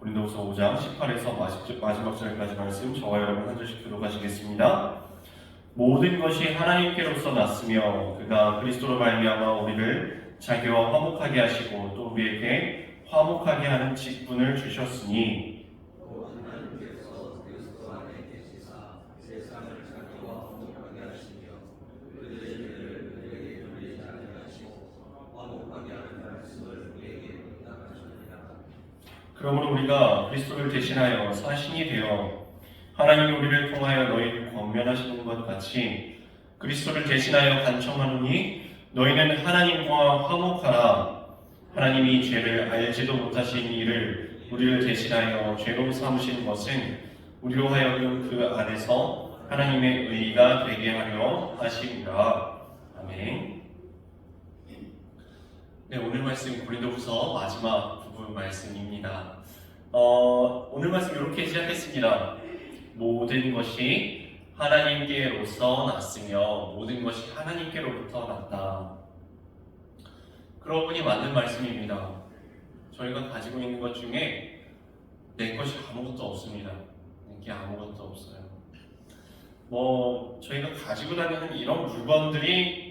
고린도후서 5장 18에서 마지막 절까지 말씀 저와 여러분 한 절씩 교독하시겠습니다. 모든 것이 하나님께로서 났으며 그가 그리스도로 말미암아 우리를 자기와 화목하게 하시고 또 우리에게 화목하게 하는 직분을 주셨으니 그러므로 우리가 그리스도를 대신하여 사신이 되어 하나님이 우리를 통하여 너희를 권면하시는 것 같이 그리스도를 대신하여 간청하노니 너희는 하나님과 화목하라. 하나님이 죄를 알지도 못하신 이를 우리를 대신하여 죄로 삼으신 것은 우리로 하여금 그 안에서 하나님의 의가 되게 하려 하심이라. 아멘. 네, 오늘 말씀 고린도후서 마지막 부분 말씀입니다. 오늘 말씀 이렇게 시작했습니다. 모든 것이 하나님께로서 났으며 모든 것이 하나님께로부터 났다. 그러고 보니 맞는 말씀입니다. 저희가 가지고 있는 것 중에 내 것이 아무것도 없습니다. 내게 아무것도 없어요. 저희가 가지고 다니는 이런 물건들이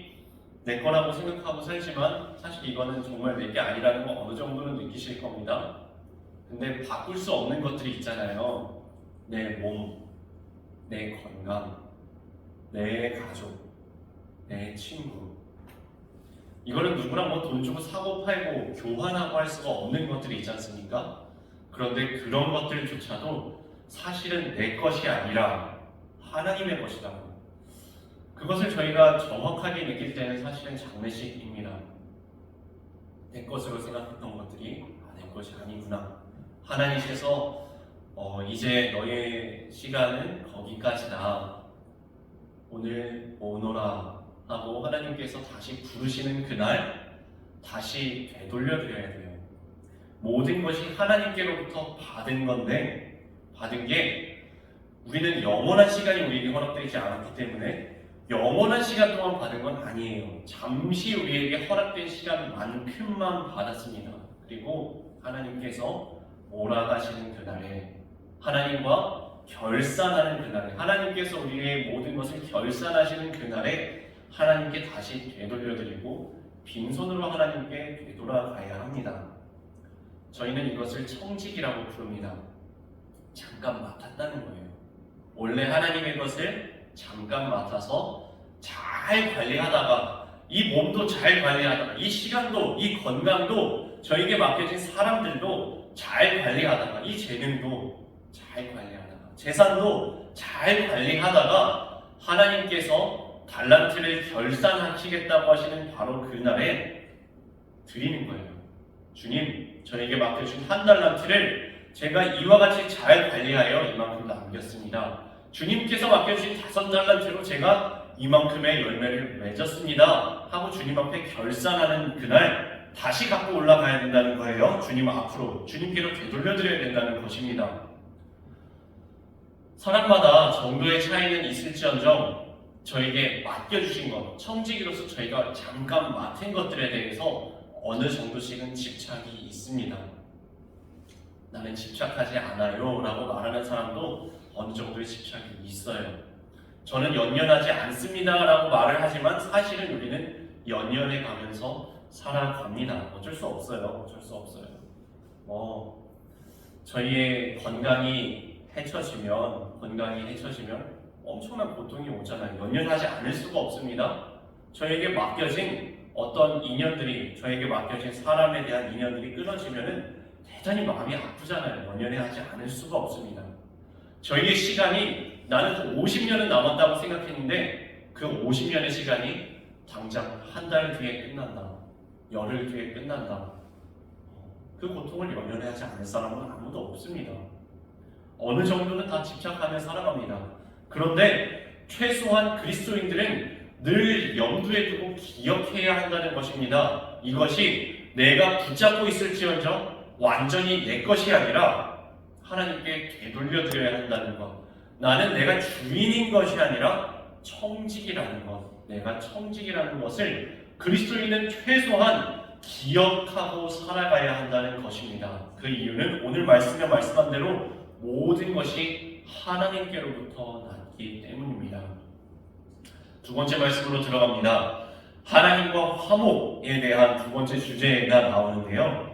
내 거라고 생각하고 살지만 사실 이거는 정말 내 게 아니라는 거 어느 정도는 느끼실 겁니다. 근데 바꿀 수 없는 것들이 있잖아요. 내 몸, 내 건강, 내 가족, 내 친구. 이거는 누구랑 돈 주고 사고 팔고 교환하고 할 수가 없는 것들이 있지 않습니까? 그런데 그런 것들조차도 사실은 내 것이 아니라 하나님의 것이다. 그것을 저희가 정확하게 느낄 때는 사실은 장례식입니다. 내 것으로 생각했던 것들이 내 것이 아니구나. 하나님께서 이제 너의 시간은 거기까지다. 오늘 오너라 하고 하나님께서 다시 부르시는 그날 다시 되돌려드려야 돼요. 모든 것이 하나님께로부터 받은 건데 받은 게 우리는 영원한 시간이 우리에게 허락되지 않았기 때문에 영원한 시간 동안 받은 건 아니에요. 잠시 우리에게 허락된 시간만큼만 받았습니다. 그리고 하나님께서 몰아가시는 그날에 하나님과 결산하는 그날에 하나님께서 우리의 모든 것을 결산하시는 그날에 하나님께 다시 되돌려드리고 빈손으로 하나님께 되돌아가야 합니다. 저희는 이것을 청직이라고 부릅니다. 잠깐 맡았다는 거예요. 원래 하나님의 것을 잠깐 맡아서 잘 관리하다가 이 몸도 잘 관리하다가 이 시간도 이 건강도 저에게 맡겨진 사람들도 잘 관리하다가 이 재능도 잘 관리하다가 재산도 잘 관리하다가 하나님께서 달란트를 결산하시겠다고 하시는 바로 그날에 드리는 거예요. 주님, 저에게 맡겨준 한 달란트를 제가 이와 같이 잘 관리하여 이만큼 남겼습니다. 주님께서 맡겨주신 5달란트로 제가 이만큼의 열매를 맺었습니다 하고 주님 앞에 결산하는 그날 다시 갖고 올라가야 된다는 거예요. 주님 앞으로 주님께로 되돌려드려야 된다는 것입니다. 사람마다 정도의 차이는 있을지언정 저에게 맡겨주신 것, 청지기로서 저희가 잠깐 맡은 것들에 대해서 어느 정도씩은 집착이 있습니다. 나는 집착하지 않아요 라고 말하는 사람도 어느 정도의 집착이 있어요. 저는 연연하지 않습니다 라고 말을 하지만 사실은 우리는 연연해 가면서 살아갑니다. 어쩔 수 없어요. 저희의 건강이 해쳐지면 엄청난 고통이 오잖아요. 연연하지 않을 수가 없습니다. 저에게 맡겨진 어떤 인연들이, 저에게 맡겨진 사람에 대한 인연들이 끊어지면은 대단히 마음이 아프잖아요. 연연하지 않을 수가 없습니다. 저희의 시간이 나는 50년은 남았다고 생각했는데 그 50년의 시간이 당장 한 달 뒤에 끝난다. 열흘 뒤에 끝난다. 그 고통을 연연하지 않을 사람은 아무도 없습니다. 어느 정도는 다 집착하며 살아갑니다. 그런데 최소한 그리스도인들은 늘 염두에 두고 기억해야 한다는 것입니다. 이것이 내가 붙잡고 있을지언정 완전히 내 것이 아니라 하나님께 되돌려드려야 한다는 것. 나는 내가 주인인 것이 아니라 청직이라는 것. 내가 청직이라는 것을 그리스도인은 최소한 기억하고 살아가야 한다는 것입니다. 그 이유는 오늘 말씀에 말씀한 대로 모든 것이 하나님께로부터 났기 때문입니다. 두 번째 말씀으로 들어갑니다. 하나님과 화목에 대한 두 번째 주제가 나오는데요.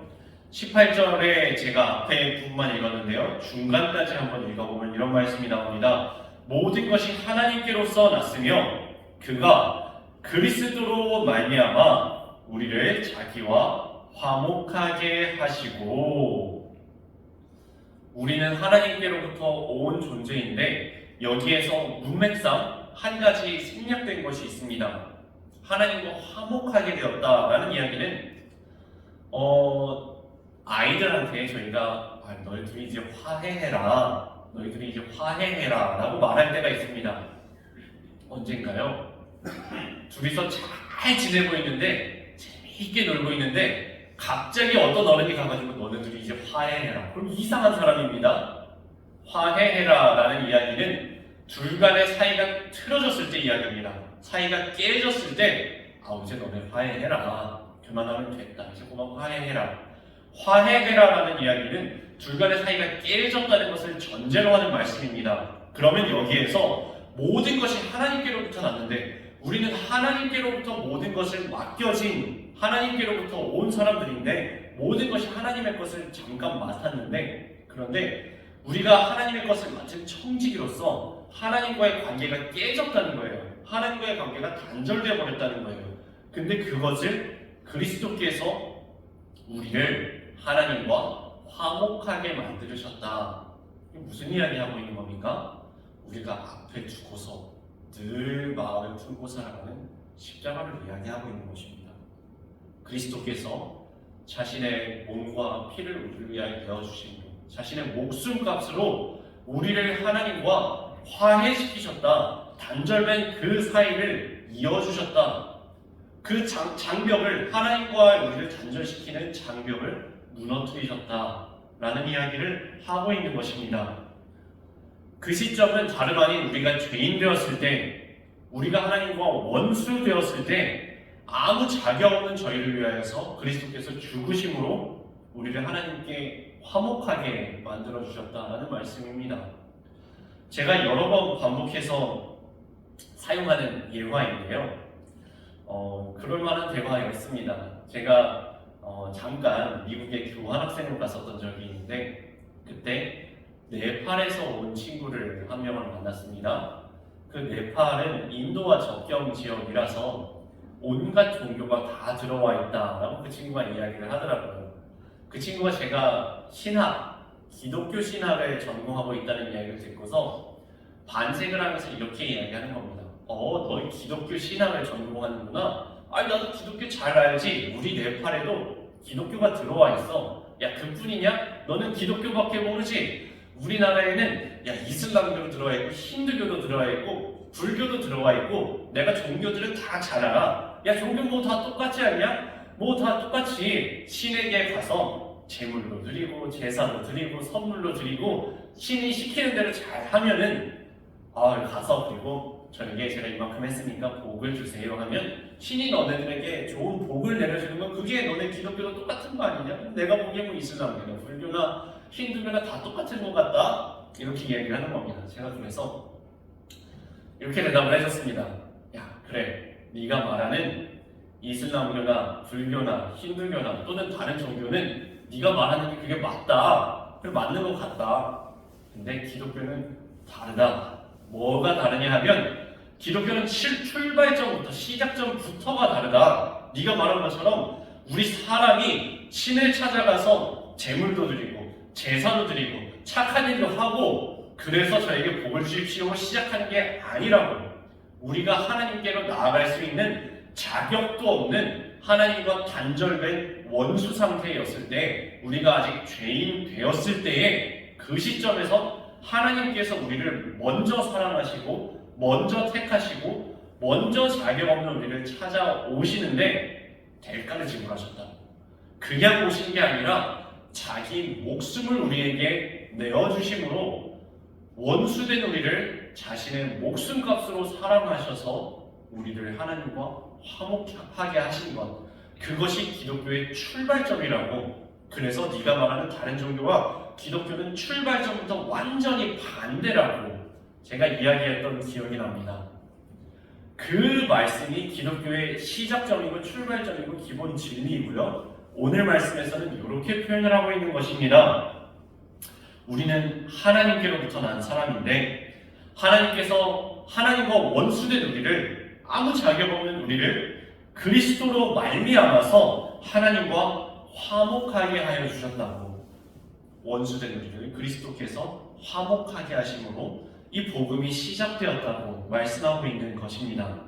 18절에 제가 앞에 부분만 읽었는데요. 중간까지 한번 읽어보면 이런 말씀이 나옵니다. 모든 것이 하나님께로서 났으며 그가 그리스도로 말미암아 우리를 자기와 화목하게 하시고. 우리는 하나님께로부터 온 존재인데 여기에서 문맥상 한 가지 생략된 것이 있습니다. 하나님과 화목하게 되었다라는 이야기는 아이들한테 저희가 너희들이 이제 화해해라, 너희들이 이제 화해해라 라고 말할 때가 있습니다. 언젠가요? 둘이서 잘 지내고 있는데 재미있게 놀고 있는데 갑자기 어떤 어른이 가가지고 너네들이 이제 화해해라. 그럼 이상한 사람입니다. 화해해라 라는 이야기는 둘 간의 사이가 틀어졌을 때 이야기입니다. 사이가 깨졌을 때 이제 너네 화해해라. 그만하면 됐다. 이제 그만 화해해라. 화해해라 라는 이야기는 둘 간의 사이가 깨졌다는 것을 전제로 하는 말씀입니다. 그러면 여기에서 모든 것이 하나님께로부터 났는데 우리는 하나님께로부터 모든 것을 맡겨진 하나님께로부터 온 사람들인데 모든 것이 하나님의 것을 잠깐 맡았는데 그런데 우리가 하나님의 것을 맡은 청지기로서 하나님과의 관계가 깨졌다는 거예요. 하나님과의 관계가 단절되어 버렸다는 거예요. 근데 그것을 그리스도께서 우리를 하나님과 화목하게 만들으셨다. 이게 무슨 이야기하고 있는 겁니까? 우리가 앞에 두고서 늘 마음을 풀고 살아가는 십자가를 이야기하고 있는 것입니다. 그리스도께서 자신의 몸과 피를 우리를 위하여 내어주신 분, 자신의 목숨값으로 우리를 하나님과 화해시키셨다. 단절된 그 사이를 이어주셨다. 그 장벽을 하나님과 우리를 단절시키는 장벽을 무너뜨리셨다라는 이야기를 하고 있는 것입니다. 그 시점은 다름 아닌 우리가 죄인 되었을 때, 우리가 하나님과 원수 되었을 때 아무 자격 없는 저희를 위하여서 그리스도께서 죽으심으로 우리를 하나님께 화목하게 만들어주셨다라는 말씀입니다. 제가 여러 번 반복해서 사용하는 예화인데요. 그럴 만한 대화였습니다. 제가 잠깐 미국에 교환학생을 갔었던 적이 있는데 그때 네팔에서 온 친구를 한 명을 만났습니다. 그 네팔은 인도와 접경 지역이라서 온갖 종교가 다 들어와 있다라고 그 친구가 이야기를 하더라고요. 그 친구가 제가 기독교 신학을 전공하고 있다는 이야기를 듣고서 반색을 하면서 이렇게 이야기하는 겁니다. 너희 기독교 신학을 전공하는구나. 나도 기독교 잘 알지. 우리 네팔에도 기독교가 들어와 있어. 야, 그뿐이냐? 너는 기독교밖에 모르지. 우리나라에는 이슬람교도 들어와 있고 힌두교도 들어와 있고 불교도 들어와 있고 내가 종교들은 다 잘 알아. 야, 종교 뭐 다 똑같지 않냐? 뭐 다 똑같이 신에게 가서 제물로 드리고 제사로 드리고 선물로 드리고 신이 시키는 대로 잘 하면은 가서 그리고 저에게 제가 이만큼 했으니까 복을 주세요 하면 신이 너네들에게 좋은 복을 내려주는 건 그게 너네 기독교도 똑같은 거 아니냐? 내가 보기에 뭐 이슬람교나 불교나 힌두교나 다 똑같은 것 같다? 이렇게 이야기를 하는 겁니다. 제가 그래서 이렇게 대답을 해줬습니다. 야, 그래. 네가 말하는 이슬람교나 불교나 힌두교나 또는 다른 종교는 네가 말하는 게 그게 맞다. 그래, 맞는 것 같다. 근데 기독교는 다르다. 뭐가 다르냐 하면 기독교는 출발점부터 시작점부터가 다르다. 네가 말한 것처럼 우리 사람이 신을 찾아가서 제물도 드리고 제사도 드리고 착한 일도 하고 그래서 저에게 복을 주십시오 시작하는 게 아니라고. 우리가 하나님께로 나아갈 수 있는 자격도 없는 하나님과 단절된 원수 상태였을 때 우리가 아직 죄인 되었을 때에 그 시점에서 하나님께서 우리를 먼저 사랑하시고 먼저 택하시고 먼저 자격 없는 우리를 찾아오시는데 대가를 지불하셨다. 그냥 오신 게 아니라 자기 목숨을 우리에게 내어주심으로 원수된 우리를 자신의 목숨값으로 사랑하셔서 우리를 하나님과 화목하게 하신 것, 그것이 기독교의 출발점이라고. 그래서 네가 말하는 다른 종교와 기독교는 출발점부터 완전히 반대라고 제가 이야기했던 기억이 납니다. 그 말씀이 기독교의 시작점이고 출발점이고 기본 진리이고요. 오늘 말씀에서는 이렇게 표현을 하고 있는 것입니다. 우리는 하나님께로부터 난 사람인데 하나님께서 하나님과 원수된 우리를, 아무 자격 없는 우리를 그리스도로 말미암아서 하나님과 화목하게 하여 주셨다고. 원수된 우리를 그리스도께서 화목하게 하심으로 이 복음이 시작되었다고 말씀하고 있는 것입니다.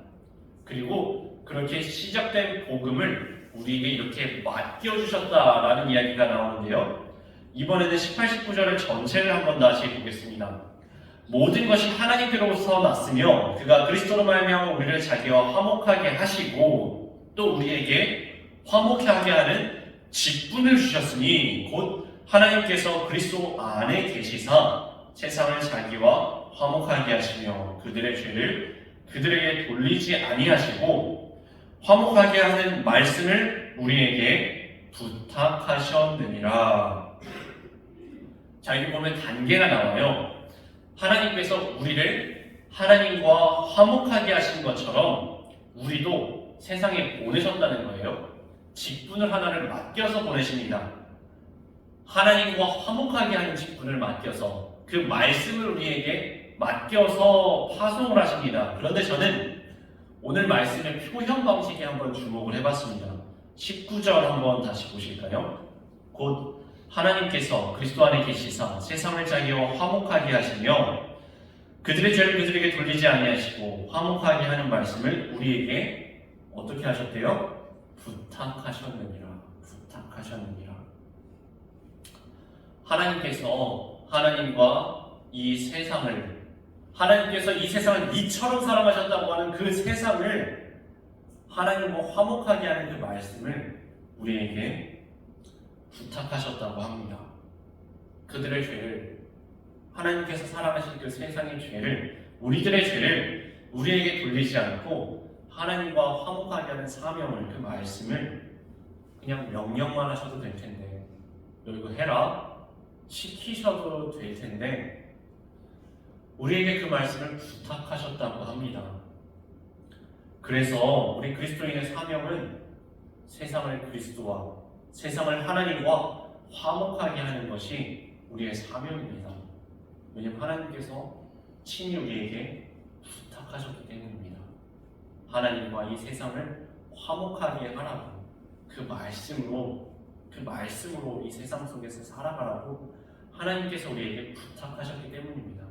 그리고 그렇게 시작된 복음을 우리에게 이렇게 맡겨주셨다라는 이야기가 나오는데요. 이번에는 18, 19절을 전체를 한번 다시 보겠습니다. 모든 것이 하나님께로부터 났으며 그가 그리스도로 말미암아 우리를 자기와 화목하게 하시고 또 우리에게 화목하게 하는 직분을 주셨으니 곧 하나님께서 그리스도 안에 계시사 세상을 자기와 화목하게 하시며 그들의 죄를 그들에게 돌리지 아니하시고 화목하게 하는 말씀을 우리에게 부탁하셨느니라. 자, 여기 보면 단계가 나와요. 하나님께서 우리를 하나님과 화목하게 하신 것처럼 우리도 세상에 보내셨다는 거예요. 직분을 하나를 맡겨서 보내십니다. 하나님과 화목하게 하는 직분을 맡겨서 그 말씀을 우리에게 맡겨서 파송을 하십니다. 그런데 저는 오늘 말씀의 표현 방식에 한번 주목을 해봤습니다. 19절 한번 다시 보실까요? 곧 하나님께서 그리스도 안에 계시사 세상을 자기와 화목하게 하시며 그들의 죄를 그들에게 돌리지 아니하시고 화목하게 하는 말씀을 우리에게 어떻게 하셨대요? 부탁하셨느니라. 부탁하셨느니라. 하나님께서 하나님께서 이 세상을 이처럼 사랑하셨다고 하는 그 세상을 하나님과 화목하게 하는 그 말씀을 우리에게 부탁하셨다고 합니다. 그들의 죄를, 하나님께서 사랑하신 그 세상의 죄를, 우리들의 죄를 우리에게 돌리지 않고 하나님과 화목하게 하는 사명을, 그 말씀을 그냥 명령만 하셔도 될 텐데, 너 이거 해라 시키셔도 될 텐데 우리에게 그 말씀을 부탁하셨다고 합니다. 그래서 우리 그리스도인의 사명은 세상을 그리스도와 세상을 하나님과 화목하게 하는 것이 우리의 사명입니다. 왜냐하면 하나님께서 친히 우리에게 부탁하셨기 때문입니다. 하나님과 이 세상을 화목하게 하라고, 그 말씀으로 이 세상 속에서 살아가라고 하나님께서 우리에게 부탁하셨기 때문입니다.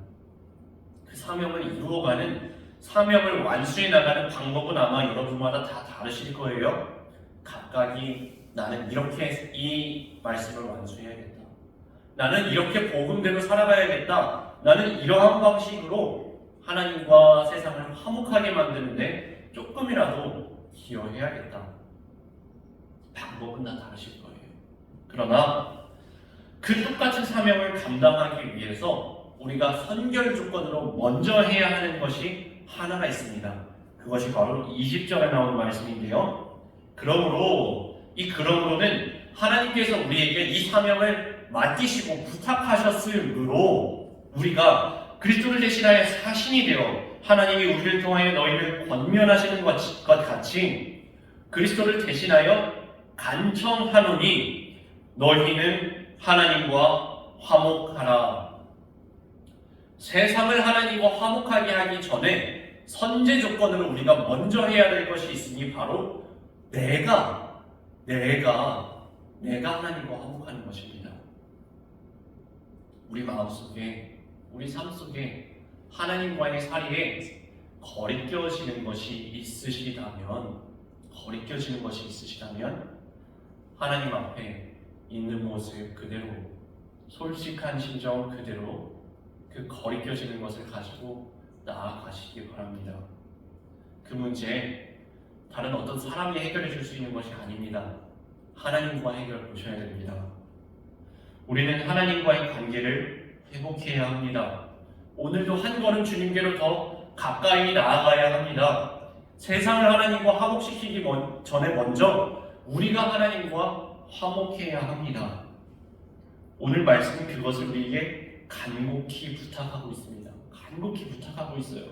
그 사명을 이루어가는, 사명을 완수해 나가는 방법은 아마 여러분마다 다 다르실 거예요. 각각이 나는 이렇게 이 말씀을 완수해야겠다, 나는 이렇게 복음대로 살아가야겠다, 나는 이러한 방식으로 하나님과 세상을 화목하게 만드는데 조금이라도 기여해야겠다. 방법은 다 다르실 거예요. 그러나 그 똑같은 사명을 감당하기 위해서 우리가 선결 조건으로 먼저 해야 하는 것이 하나가 있습니다. 그것이 바로 20절에 나오는 말씀인데요. 그러므로는 하나님께서 우리에게 이 사명을 맡기시고 부탁하셨으므로 우리가 그리스도를 대신하여 사신이 되어 하나님이 우리를 통하여 너희를 권면하시는 것 같이 그리스도를 대신하여 간청하노니 너희는 하나님과 화목하라. 세상을 하나님과 화목하게 하기 전에 선제 조건으로 우리가 먼저 해야 될 것이 있으니 바로 내가 하나님과 화목하는 것입니다. 우리 마음속에, 우리 삶 속에 하나님과의 사이에 거리껴지는 것이 있으시다면 하나님 앞에 있는 모습 그대로, 솔직한 심정 그대로 그 거리껴지는 것을 가지고 나아가시기 바랍니다. 그 문제 다른 어떤 사람이 해결해 줄 수 있는 것이 아닙니다. 하나님과 해결 보셔야 됩니다. 우리는 하나님과의 관계를 회복해야 합니다. 오늘도 한 걸음 주님께로 더 가까이 나아가야 합니다. 세상을 하나님과 화목시키기 전에 먼저 우리가 하나님과 화목해야 합니다. 오늘 말씀은 그것을 우리에게 간곡히 부탁하고 있습니다. 간곡히 부탁하고 있어요.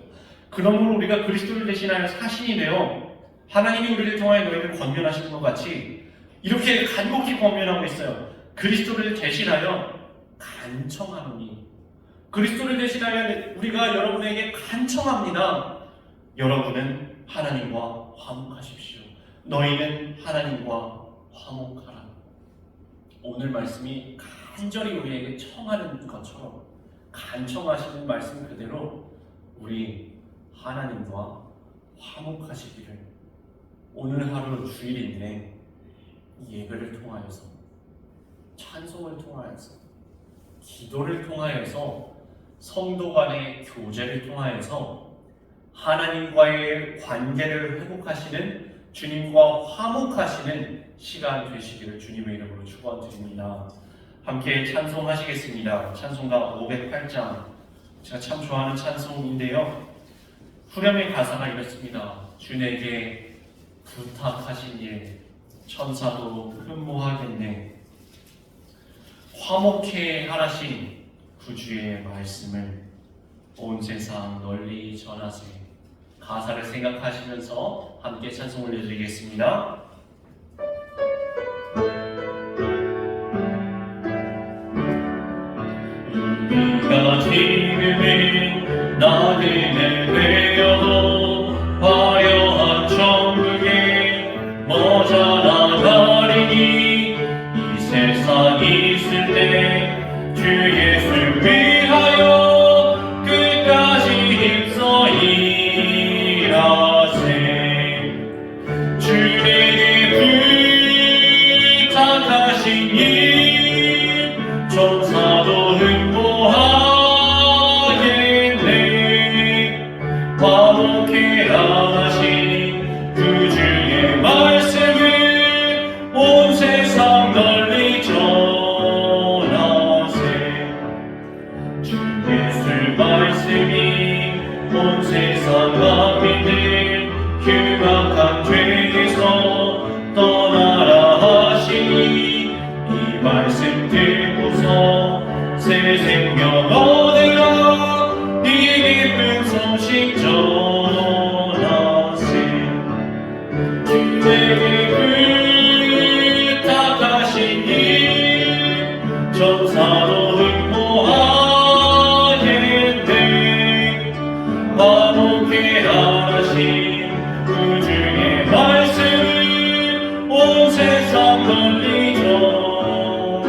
그러므로 우리가 그리스도를 대신하여 사신이 되어 하나님이 우리를 통하여 너희를 권면하시는 것 같이 이렇게 간곡히 권면하고 있어요. 그리스도를 대신하여 간청하노니, 그리스도를 대신하여 우리가 여러분에게 간청합니다. 여러분은 하나님과 화목하십시오. 너희는 하나님과 화목하라. 오늘 말씀이 간절히 우리에게 청하는 것처럼 간청하시는 말씀 그대로 우리 하나님과 화목하시기를 오늘 하루 주일인데 예배를 통하여서, 찬송을 통하여서, 기도를 통하여서, 성도 간의 교제를 통하여서 하나님과의 관계를 회복하시는, 주님과 화목하시는 시간 되시기를 주님의 이름으로 축원드립니다. 함께 찬송하시겠습니다. 찬송가 508장, 제가 참 좋아하는 찬송인데요, 후렴의 가사가 이렇습니다. 주에게 부탁하신 일 천사도 흠모하겠네. 화목해 하라신 구주의 말씀을 온 세상 널리 전하세. 가사를 생각하시면서 함께 찬송을 드리겠습니다. 우리가 지금은 나그네 되어도 화려한 천국에 머져나가리니 이 세상 있을 때 주 예수 위하여 끝까지 힘써 일하세. 주에게 부탁하신 일 천사도 흠모하겠네. 화목해 하신 구주의 말씀을 온 세상 널리 전하세. 주 예수 말씀이 온 세상 만민들 흉악한 죄에서 떠나라 하시니 이 말씀 듣고서 새 생명 얻으라. 이 기쁜 소식 전하세. 주에게 부탁하신 일 천사도 흠모하겠네. 화목해 하신 구주의 말씀을 온 세상 널리 전하세.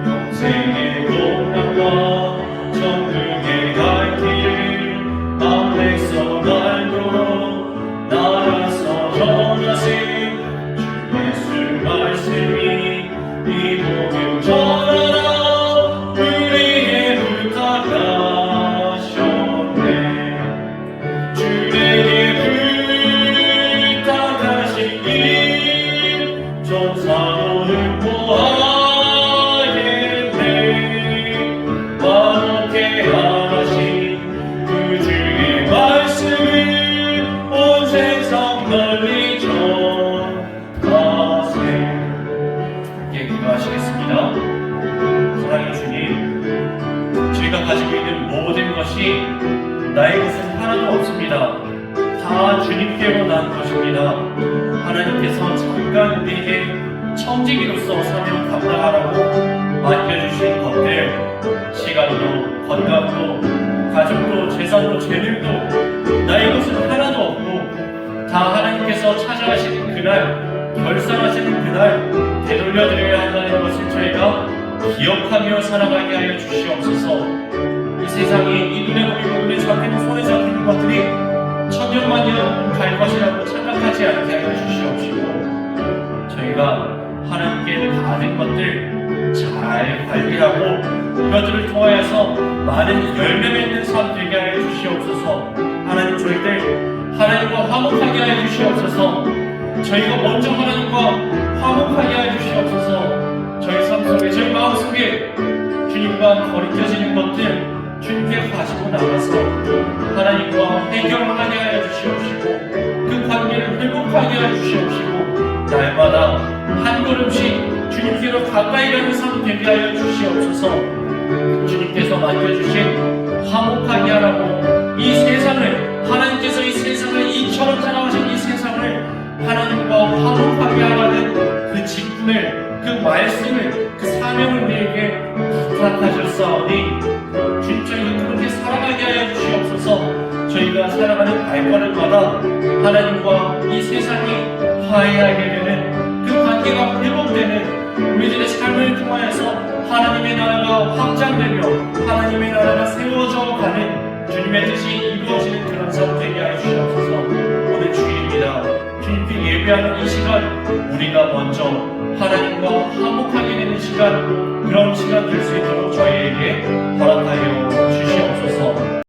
영생의 공양과 천국의 갈 길을 맘 백성 알도록 나라서 전하세. 주 예수 말씀이 이 복음 전하라. 우리의 부탁하셨네. 주에게 부탁하신 일 천사도 흠모하겠네. 화목해 하신 구주의 말씀을 온 세상 널리 전하세. 함께 기도하시겠습니다. 사랑의 주님, 저희가 가지고 있는 모든 것이 나의 것은 하나도 없습니다. 다 주님께로 난 것입니다. 하나님께서 잠깐 우리에게 청지기로서 사명 감당하라고 맡겨주신 것들, 시간도, 건강도, 가족도, 재산도, 재능도 나의 것은 하나도 없고 다 하나님께서 찾아가시는 그날, 결산하시는 그날 되돌려드려야 한다는 것을 저희가 기억하며 살아가게 하여 주시옵소서. 이 세상에 이 눈에 보이고 눈에 잡히는 손에 잡히는 것들이 천년만년 갈 것이라고 착각하지 않게 하여 주시옵시고, 저희가 하나님께 받은 것들 잘 관리하고 이것들을 통하여서 많은 열매 맺는 삶 되게 하여 주시옵소서. 하나님, 저희들 하나님과 화목하게 하여 주시옵소서. 저희가 먼저 하나님과 화목하게 하여 주시옵소서. 저희 삶 속에, 저희 마음 속에 주님과 거리껴지는 것들 주님께 가지고 나가서 하나님과 해결하게 하여 주시옵시고 그 관계를 회복하게 거룩하게 하여 주시옵시고 날마다 한 걸음씩 주님께로 가까이 가는 삶 되게 하여 주시옵소서. 주님께서 맡겨주신 화목하게 하라고 이 세상을, 하나님께서 이 세상을 이처럼 사랑하신 이 세상을 하나님과 화목하게 하라는 그 직분을, 그 말씀을, 그 사명을 우리에게 부탁하셨사오니 주님, 저희가 그렇게 사랑하게 하여 주시옵소서. 저희가 살아가는 발걸음마다 하나님과 이 세상이 화해하게 되는 그 관계가 회복되는 우리들의 삶을 통하여서 하나님의 나라가 확장되며 하나님의 나라가 세워져 가는 주님의 뜻이 이루어지는 그런 삶 되게 하여 주시옵소서. 오늘 주일입니다. 주님께 예배하는 이 시간, 우리가 먼저 하나님과 화목하게 되는 시간, 그런 시간 될 수 있도록 저희에게 허락하여